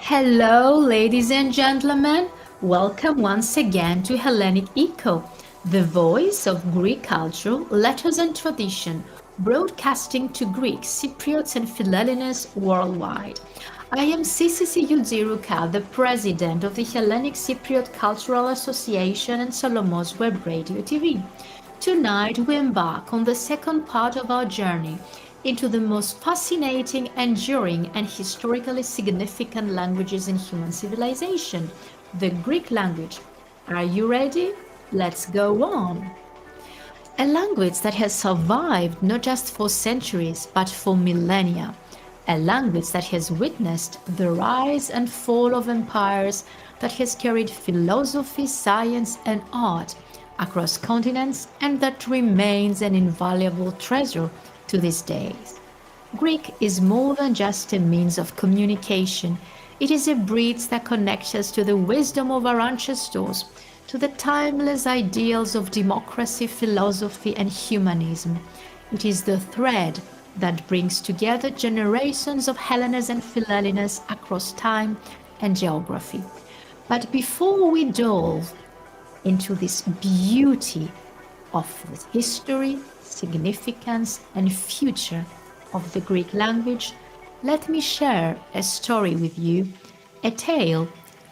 Hello, ladies and gentlemen. Welcome once again to Hellenic Echo, the voice of Greek culture, letters and tradition, broadcasting to Greek, Cypriots and Philhellenes worldwide. I am Sisi Yudziruka, the president of the Hellenic Cypriot Cultural Association and SOLOMOS Web Radio TV. Tonight we embark on the second part of our journey into the most fascinating, enduring, and historically significant languages in human civilization, the Greek language. Are you ready? Let's go on. A language that has survived not just for centuries but for millennia. A language that has witnessed the rise and fall of empires, that has carried philosophy, science, and art across continents, and that remains an invaluable treasure to these days. Greek is more than just a means of communication. It is a bridge that connects us to the wisdom of our ancestors, to the timeless ideals of democracy, philosophy, and humanism. It is the thread that brings together generations of Hellenes and Philhellenes across time and geography. But before we delve into this beauty of the history, significance, and future of the Greek language, let me share a story with you, a tale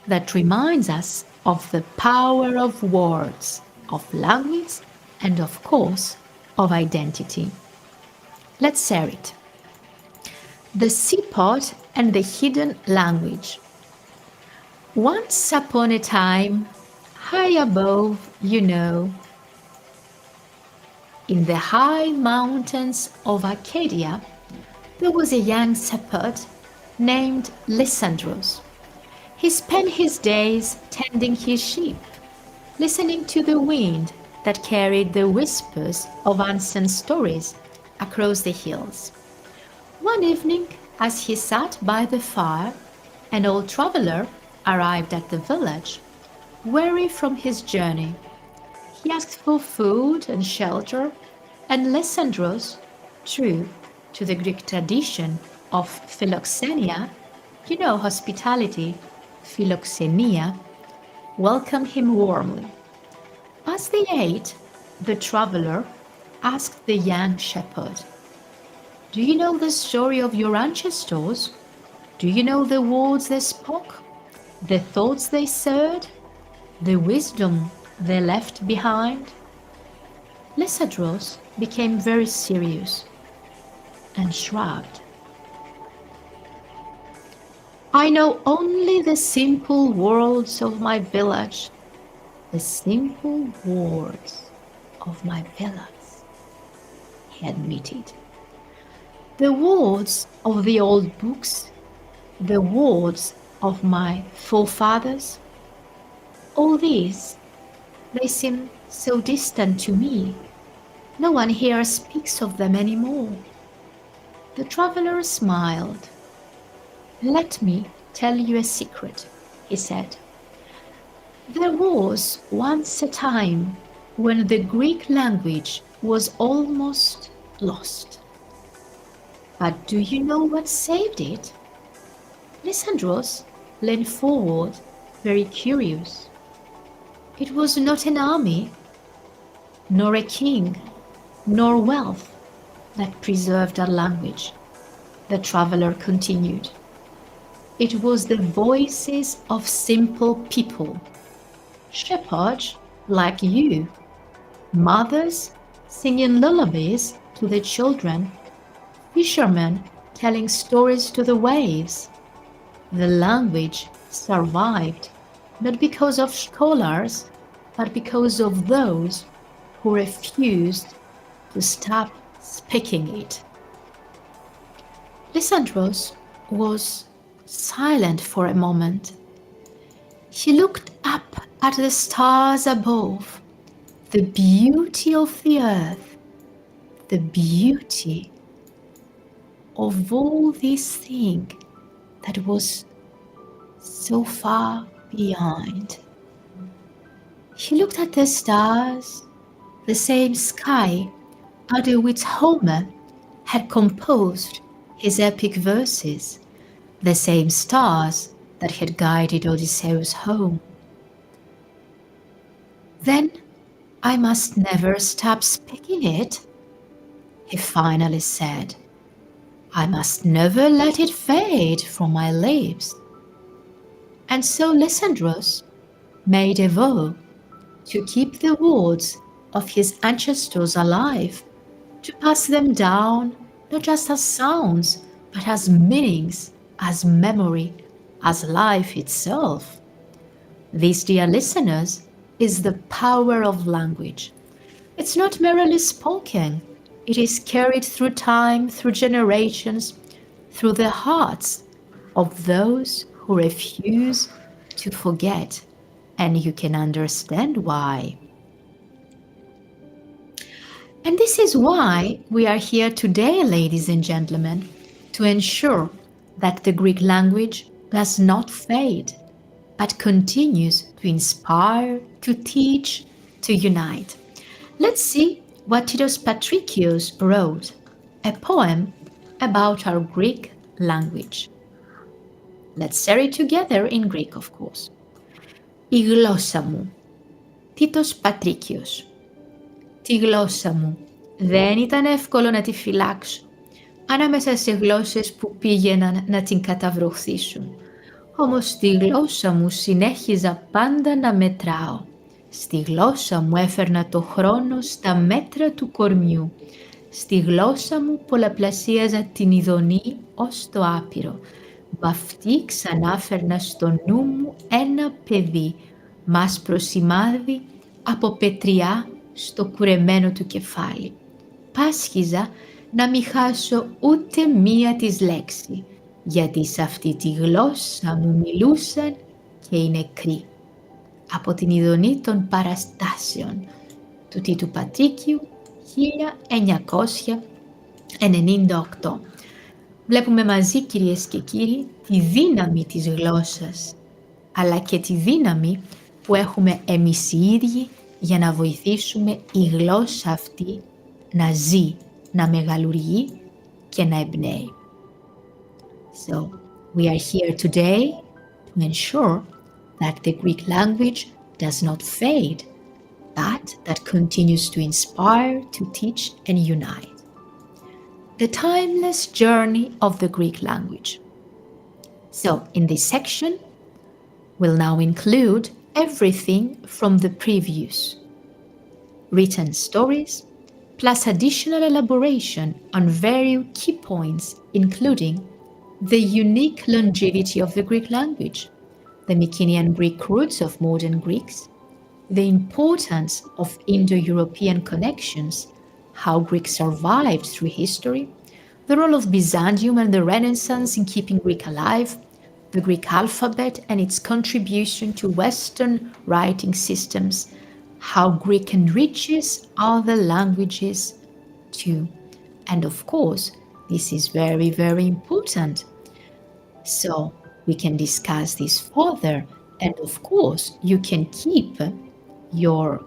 that reminds us of the power of words, of language, and of course, of identity. Let's share it. The Seaport and the Hidden Language. Once upon a time, high above, in the high mountains of Arcadia, there was a young shepherd named Lysandros. He spent his days tending his sheep, listening to the wind that carried the whispers of ancient stories across the hills. One evening, as he sat by the fire, an old traveler arrived at the village, weary from his journey. He asked for food and shelter, and Lysandros, true to the Greek tradition of philoxenia, hospitality, philoxenia, welcomed him warmly. As they ate, the traveler asked the young shepherd, "Do you know the story of your ancestors? Do you know the words they spoke, the thoughts they shared, the wisdom they left behind?" Lysandros became very serious and shrugged. "I know only the simple words of my village, the simple words of my village," he admitted. "The words of the old books, the words of my forefathers, all these, they seem so distant to me. No one here speaks of them anymore." The traveler smiled. "Let me tell you a secret," he said. "There was once a time when the Greek language was almost lost. But do you know what saved it?" Lysandros leaned forward, very curious. "It was not an army, nor a king, nor wealth that preserved our language," the traveler continued. "It was the voices of simple people, shepherds like you, mothers singing lullabies to their children, fishermen telling stories to the waves. The language survived not because of scholars, but because of those who refused to stop speaking it." Lysandros was silent for a moment. He looked up at the stars above, the beauty of the earth, the beauty of all this thing that was so far behind. He looked at the stars, the same sky out of which Homer had composed his epic verses, the same stars that had guided Odysseus home. Then I must never stop speaking it, he finally said. I must never let it fade from my lips. And so Lysandros made a vow to keep the words of his ancestors alive, to pass them down not just as sounds, but as meanings, as memory, as life itself. This, dear listeners, is the power of language. It's not merely spoken. It is carried through time, through generations, through the hearts of those who refuse to forget. And you can understand why. And this is why we are here today, ladies and gentlemen, to ensure that the Greek language does not fade, but continues to inspire, to teach, to unite. Let's see what Titos Patrikios wrote, a poem about our Greek language. Let's say it together in Greek, of course. Η γλώσσα μου. Τίτος Πατρίκιος. Τη γλώσσα μου δεν ήταν εύκολο να τη φυλάξω, ανάμεσα σε γλώσσες που πήγαιναν να την καταβροχθήσουν. Όμως τη γλώσσα μου συνέχιζα πάντα να μετράω. Στη γλώσσα μου έφερνα το χρόνο στα μέτρα του κορμιού. Στη γλώσσα μου πολλαπλασίαζα την ειδονή ως το άπειρο. Μ' αυτή ξανάφερνα στο νου μου ένα παιδί, μάσπρο σημάδι από πετριά στο κουρεμένο του κεφάλι. Πάσχιζα να μην χάσω ούτε μία της λέξη, γιατί σε αυτή τη γλώσσα μου μιλούσαν και οι νεκροί. Από την ειδονή των παραστάσεων του Τίτου Πατρίκιου 1998. Βλέπουμε μαζί, κυρίες και κύριοι, τη δύναμη της γλώσσας, αλλά και τη δύναμη που έχουμε εμείς οι ίδιοι για να βοηθήσουμε η γλώσσα αυτή να ζει, να μεγαλουργεί και να εμπνέει. So, we are here today to ensure that the Greek language does not fade, but that continues to inspire, to teach and unite. The timeless journey of the Greek language. So, in this section, we'll now include everything from the previous written stories, plus additional elaboration on various key points, including the unique longevity of the Greek language, the Mycenaean Greek roots of modern Greeks, the importance of Indo-European connections, how Greek survived through history, the role of Byzantium and the Renaissance in keeping Greek alive, the Greek alphabet and its contribution to Western writing systems, how Greek enriches other languages too. And of course, this is very, very important. So we can discuss this further. And of course, you can keep your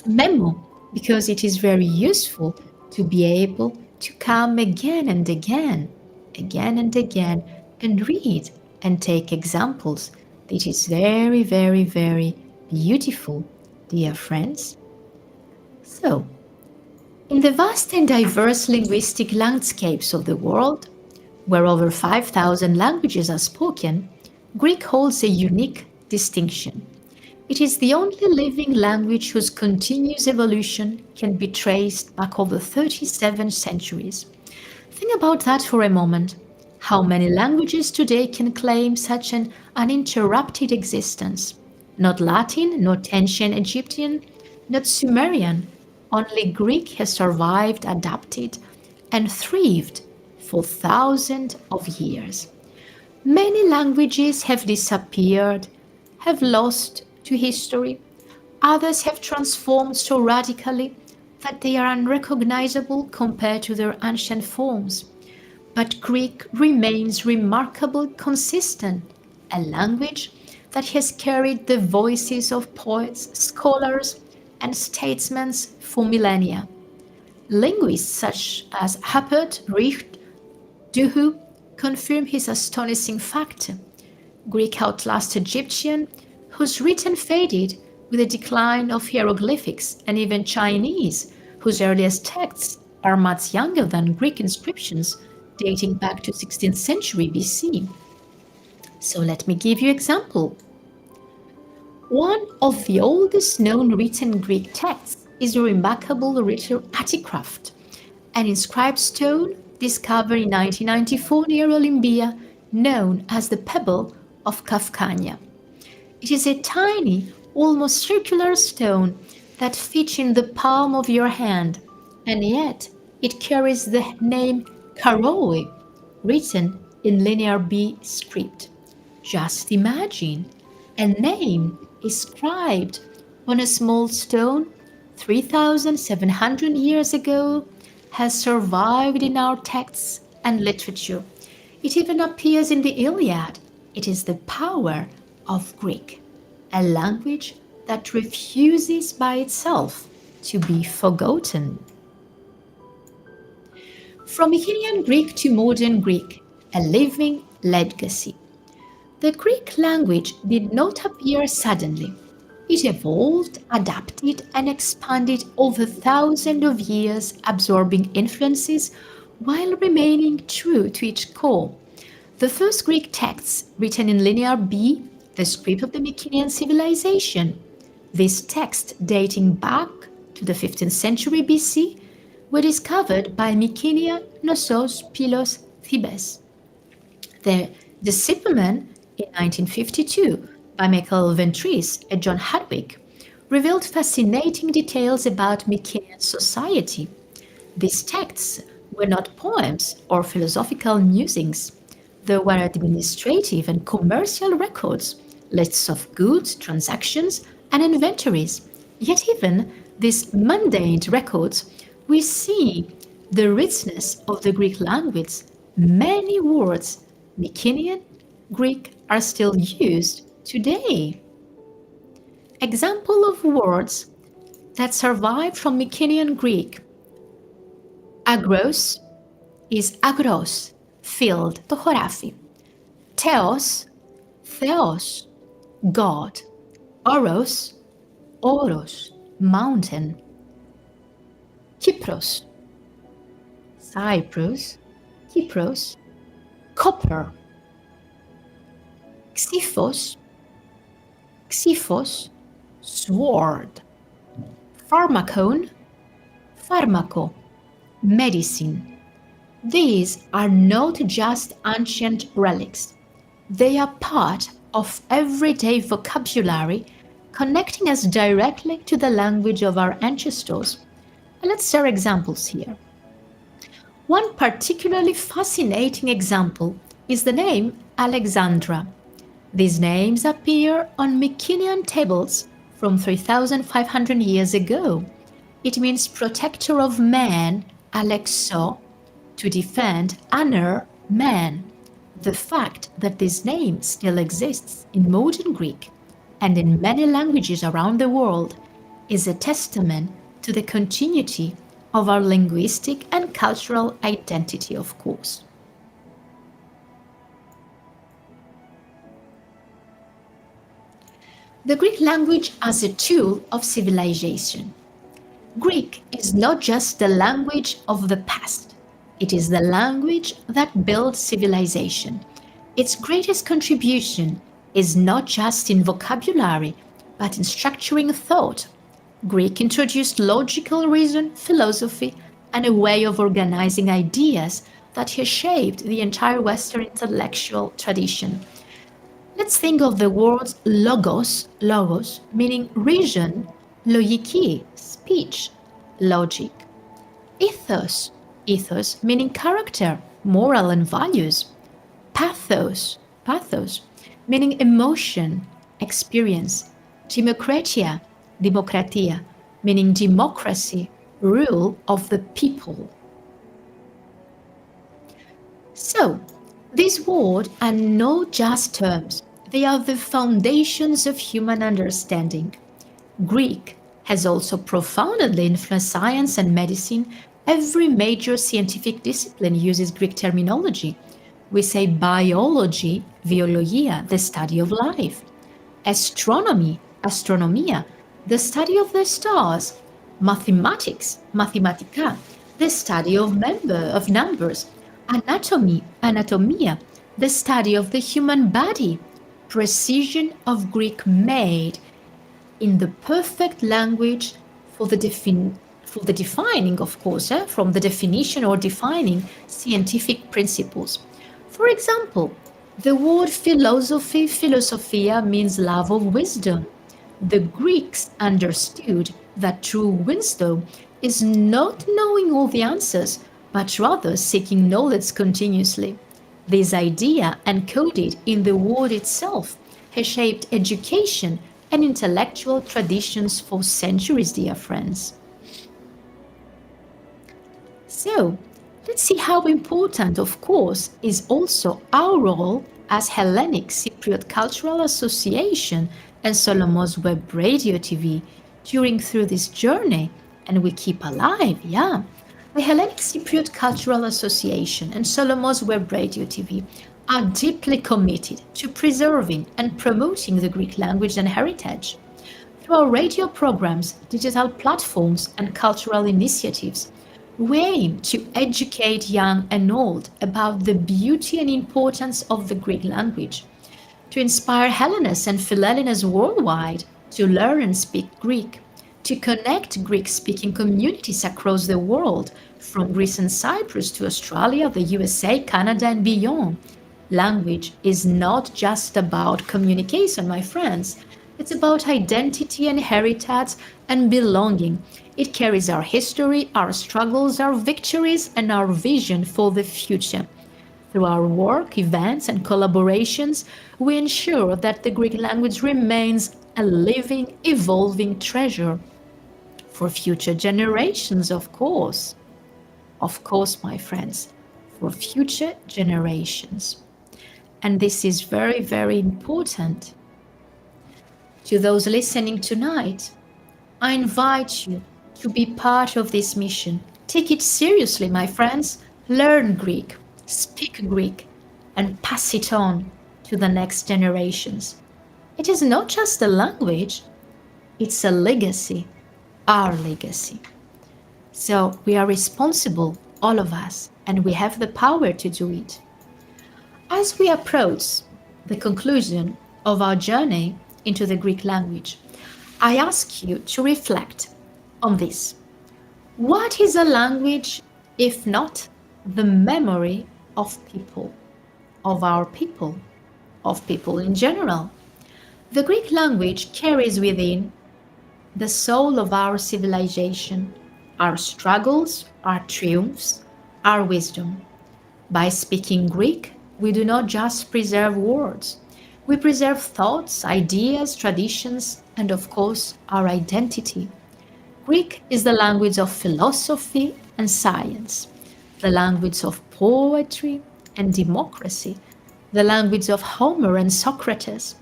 memo because it is very useful to be able to come again and again and read and take examples. It is very, very, very beautiful, dear friends. So, in the vast and diverse linguistic landscapes of the world, where over 5,000 languages are spoken, Greek holds a unique distinction. It is the only living language whose continuous evolution can be traced back over 37 centuries. Think about that for a moment. How many languages today can claim such an uninterrupted existence? Not Latin, not ancient Egyptian, not Sumerian. Only Greek has survived, adapted, and thrived for thousands of years. Many languages have disappeared, have lost to history. Others have transformed so radically that they are unrecognizable compared to their ancient forms. But Greek remains remarkably consistent, a language that has carried the voices of poets, scholars, and statesmen for millennia. Linguists such as Huppert, Richt, Duhu confirm his astonishing fact. Greek outlasted Egyptian, whose written faded with the decline of hieroglyphics, and even Chinese, whose earliest texts are much younger than Greek inscriptions dating back to 16th century BC. So let me give you an example. One of the oldest known written Greek texts is a remarkable little artifact, an inscribed stone discovered in 1994 near Olympia, known as the Pebble of Kafkania. It is a tiny, almost circular stone that fits in the palm of your hand, and yet it carries the name Karoe, written in Linear B script. Just imagine a name inscribed on a small stone 3,700 years ago has survived in our texts and literature. It even appears in the Iliad. It is the power of Greek, a language that refuses by itself to be forgotten. From Mycenaean Greek to modern Greek, a living legacy. The Greek language did not appear suddenly. It evolved, adapted, and expanded over thousands of years, absorbing influences while remaining true to its core. The first Greek texts, written in Linear B, the script of the Mycenaean civilization. These texts, dating back to the 15th century BC, were discovered by Mycenaean Nossos Pilos Thebes. The Decipherment in 1952 by Michael Ventris and John Hadwick revealed fascinating details about Mycenaean society. These texts were not poems or philosophical musings. They were administrative and commercial records, lists of goods, transactions, and inventories. Yet even these mundane records, we see the richness of the Greek language. Many words, Mycenaean Greek, are still used today. Example of words that survive from Mycenaean Greek. Agros is agros, field, το χωράφι. Theos, theos, God. Oros, oros, mountain. Kypros, Cyprus, Kypros. Copper. Xyphos, xyphos, sword. Pharmakon, pharmako, medicine. These are not just ancient relics. They are part of everyday vocabulary, connecting us directly to the language of our ancestors. Let's share examples here. One particularly fascinating example is the name Alexandra. These names appear on Mycenaean tables from 3,500 years ago. It means protector of man, Alexo, to defend, honor, man. The fact that this name still exists in modern Greek and in many languages around the world is a testament to the continuity of our linguistic and cultural identity, of course. The Greek language as a tool of civilization. Greek is not just the language of the past. It is the language that builds civilization. Its greatest contribution is not just in vocabulary, but in structuring thought. Greek introduced logical reason, philosophy, and a way of organizing ideas that has shaped the entire Western intellectual tradition. Let's think of the words logos, meaning reason, logiki, speech, logic. Ethos, meaning character, moral and values. Pathos, meaning emotion, experience. Demokratia, meaning democracy, rule of the people. So, these words are not just terms, they are the foundations of human understanding. Greek has also profoundly influenced science and medicine. Every major scientific discipline uses Greek terminology. We say biology, biologia, the study of life. Astronomy, astronomia, the study of the stars. Mathematics, mathematica, the study of numbers. Anatomy, anatomia, the study of the human body. Precision of Greek made in the perfect language for the defining, of course, from the definition or defining scientific principles. For example, the word philosophy, philosophia, means love of wisdom. The Greeks understood that true wisdom is not knowing all the answers, but rather seeking knowledge continuously. This idea, encoded in the word itself, has shaped education and intellectual traditions for centuries, dear friends. So, let's see how important, of course, is also our role as Hellenic Cypriot Cultural Association and SOLOMOS Web Radio TV through this journey, and we keep alive, yeah. The Hellenic Cypriot Cultural Association and SOLOMOS Web Radio TV are deeply committed to preserving and promoting the Greek language and heritage. Through our radio programs, digital platforms, and cultural initiatives, we aim to educate young and old about the beauty and importance of the Greek language, to inspire Hellenes and Philhellenes worldwide to learn and speak Greek, to connect Greek-speaking communities across the world, from Greece and Cyprus to Australia, the USA, Canada, and beyond. Language is not just about communication, my friends. It's about identity and heritage and belonging. It carries our history, our struggles, our victories, and our vision for the future. Through our work, events, and collaborations, we ensure that the Greek language remains a living, evolving treasure for future generations, of course. Of course, my friends, for future generations. And this is very, very important. To those listening tonight, I invite you to be part of this mission. Take it seriously, my friends. Learn Greek, speak Greek, and pass it on to the next generations. It is not just a language, it's a legacy, our legacy. So we are responsible, all of us, and we have the power to do it. As we approach the conclusion of our journey into the Greek language, I ask you to reflect on this. What is a language if not the memory of people, of our people, of people in general? The Greek language carries within the soul of our civilization, our struggles, our triumphs, our wisdom. By speaking Greek, we do not just preserve words. We preserve thoughts, ideas, traditions, and of course, our identity. Greek is the language of philosophy and science, the language of poetry and democracy, the language of Homer and Socrates,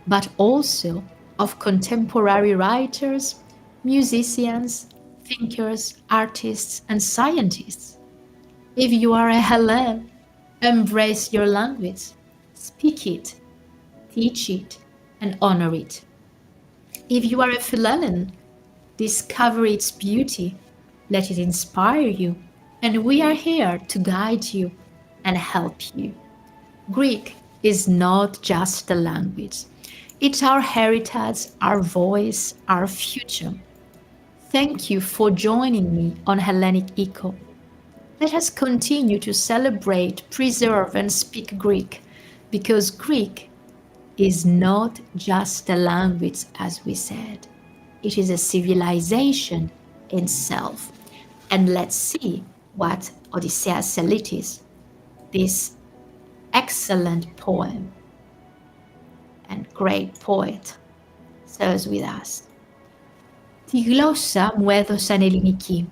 but also of contemporary writers, musicians, thinkers, artists, and scientists. If you are a Hellene, embrace your language, speak it, teach it, and honor it. If you are a Philhellene, discover its beauty, let it inspire you, and we are here to guide you and help you. Greek is not just a language. It's our heritage, our voice, our future. Thank you for joining me on Hellenic Echo. Let us continue to celebrate, preserve, and speak Greek, because Greek is not just a language, as we said. It is a civilization in itself. And let's see what Odysseus Elitis, this excellent poem and great poet, says with us. Τη γλώσσα μου έδωσαν ελληνική,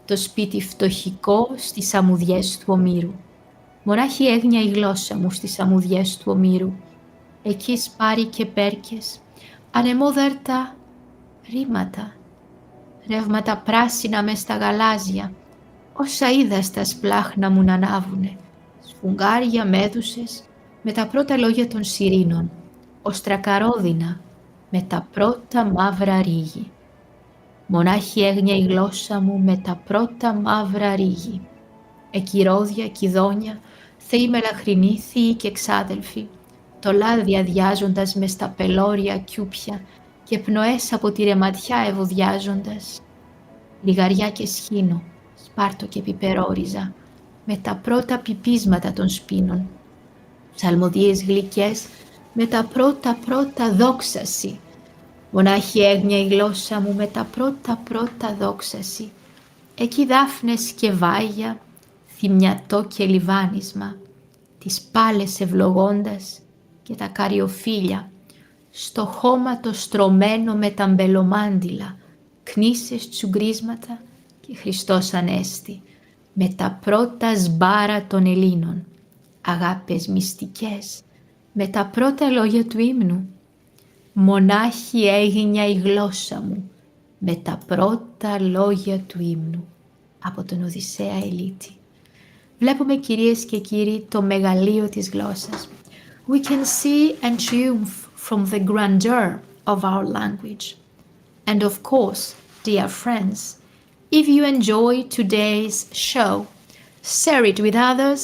το σπίτι φτωχικό στις αμμουδιές του ομήρου. Μονάχη έγνοια η γλώσσα μου στις αμμουδιές του ομήρου. Εκεί σπάρει και πέρκες, ανεμόδερτα ρήματα, ρεύματα πράσινα μες στα γαλάζια, όσα είδα στα σπλάχνα μου να ανάβουνε, φουγγάρια μέδουσες με τα πρώτα λόγια των σιρήνων, οστρακαρόδινα με τα πρώτα μαύρα ρίγη. Μονάχη έγνοια η γλώσσα μου με τα πρώτα μαύρα ρίγη. Εκυρόδια, κιδόνια, θεοί μελαχρινοί, θείοι και εξάδελφοι, τολάδια αδειάζοντας μες στα πελώρια κιούπια και πνοές από τη ρεματιά ευωδιάζοντας. Λιγαριά και σχήνο, σπάρτο και πιπερόριζα, με τα πρώτα πιπίσματα των σπίνων. Ψαλμοδίες γλυκές, με τα πρώτα δόξαση. Μονάχη έγνοια η γλώσσα μου με τα πρώτα δόξαση. Εκεί δάφνες και βάγια, θυμιατό και λιβάνισμα, τις πάλες ευλογώντας και τα καριοφύλια, στο χώμα το στρωμένο με τα μπελομάντιλα, κνήσες τσουγκρίσματα και Χριστός Ανέστη, με τα πρώτα σμπάρα των Ελλήνων, αγάπες μυστικές, με τα πρώτα λόγια του ύμνου. Μονάχη έγνοια η γλώσσα μου, με τα πρώτα λόγια του ύμνου. Από τον Οδυσσέα Ελίτη. Βλέπουμε, κυρίες και κύριοι, το μεγαλείο της γλώσσας. We can see and triumph from the grandeur of our language. And of course, dear friends, if you enjoy today's show, share it with others.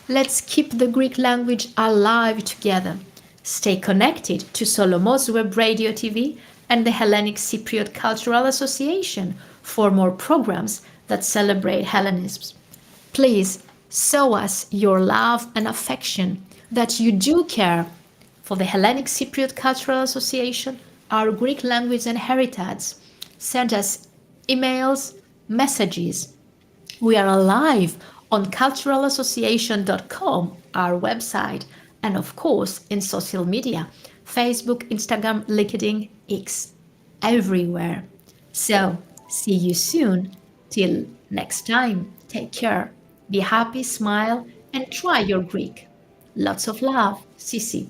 Let's keep the Greek language alive together. Stay connected to SOLOMOS Web Radio TV and the Hellenic Cypriot Cultural Association for more programs that celebrate Hellenism. Please show us your love and affection that you do care for the Hellenic Cypriot Cultural Association, our Greek language and heritage. Send us emails, messages. We are alive on culturalassociation.com, our website, and of course in social media, Facebook, Instagram, LinkedIn, X, everywhere. So, see you soon. Till next time, take care, be happy, smile, and try your Greek. Lots of love, Sisi.